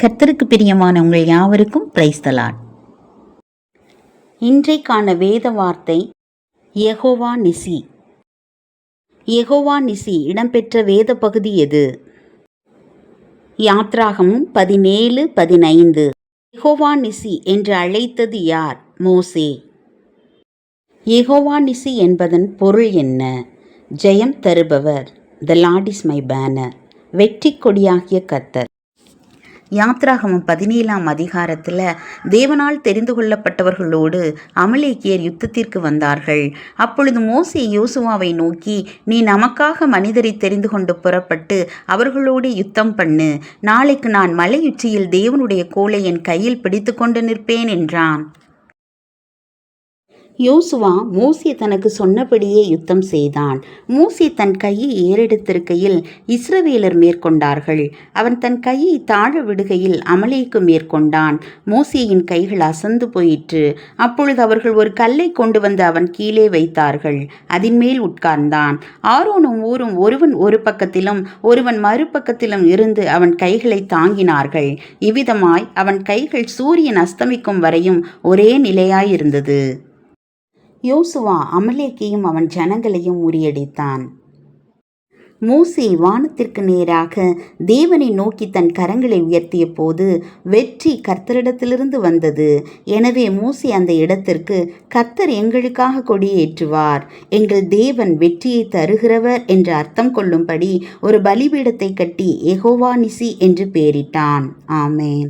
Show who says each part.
Speaker 1: கர்த்தருக்கு பிரியமான உங்கள் யாவருக்கும் பிரைஸ் தி லார்ட். இன்றைக்கான வேத வார்த்தை யெகோவா நிசி. யெகோவா நிசி இடம்பெற்ற வேத பகுதி எது? யாத்ராகமம் 17:15. யெகோவா நிசி என்று அழைத்தது யார்? மோசே. யெகோவா நிசி என்பதன் பொருள் என்ன? ஜெயம் தருபவர். த லார்ட் இஸ் மை பேனர். வெற்றி கொடியாகிய கர்த்தர். யாத்ராகமம் 17ஆம் அதிகாரத்தில் தேவனால் தெரிந்து கொள்ளப்பட்டவர்களோடு அமலேக்கியர் யுத்தத்திற்கு வந்தார்கள். அப்பொழுது மோசே யோசுவாவை நோக்கி, நீ நமக்காக மனிதரை தெரிந்து கொண்டு புறப்பட்டு அவர்களோடு யுத்தம் பண்ணு. நாளைக்கு நான் மலையுச்சியில் தேவனுடைய கோலை என் கையில் பிடித்து கொண்டு நிற்பேன் என்றான். யோசுவா மோசே தனக்கு சொன்னபடியே யுத்தம் செய்தான். மோசே தன் கையை ஏறெடுத்திருக்கையில் இஸ்ரவேலர் மேற்கொண்டார்கள். அவன் தன் கையை தாழ விடுகையில் அமலேக்கு மேற்கொண்டான். மோசேயின் கைகள் அசந்து போயிற்று. அப்பொழுது அவர்கள் ஒரு கல்லை கொண்டு வந்து அவன் கீழே வைத்தார்கள். அதன் மேல் உட்கார்ந்தான். ஆரோனும் ஊரும் ஒருவன் ஒரு பக்கத்திலும் ஒருவன் மறுபக்கத்திலும் இருந்து அவன் கைகளை தாங்கினார்கள். இவ்விதமாய் அவன் கைகள் சூரியன் அஸ்தமிக்கும் வரையும் ஒரே நிலையாயிருந்தது. யோசுவா அமலேக்கையும் அவன் ஜனங்களையும் முறியடித்தான். மோசே வானத்திற்கு நேராக தேவனை நோக்கி தன் கரங்களை உயர்த்திய போது வெற்றி கர்த்தரிடத்திலிருந்து வந்தது. எனவே மோசே அந்த இடத்திற்கு கர்த்தர் எங்களுக்காக கொடியேற்றுவார், எங்கள் தேவன் வெற்றியை தருகிறவர் என்று அர்த்தம் கொள்ளும்படி ஒரு பலிபீடத்தை கட்டி யெகோவா நிசி என்று பெயரிட்டான். ஆமேன்.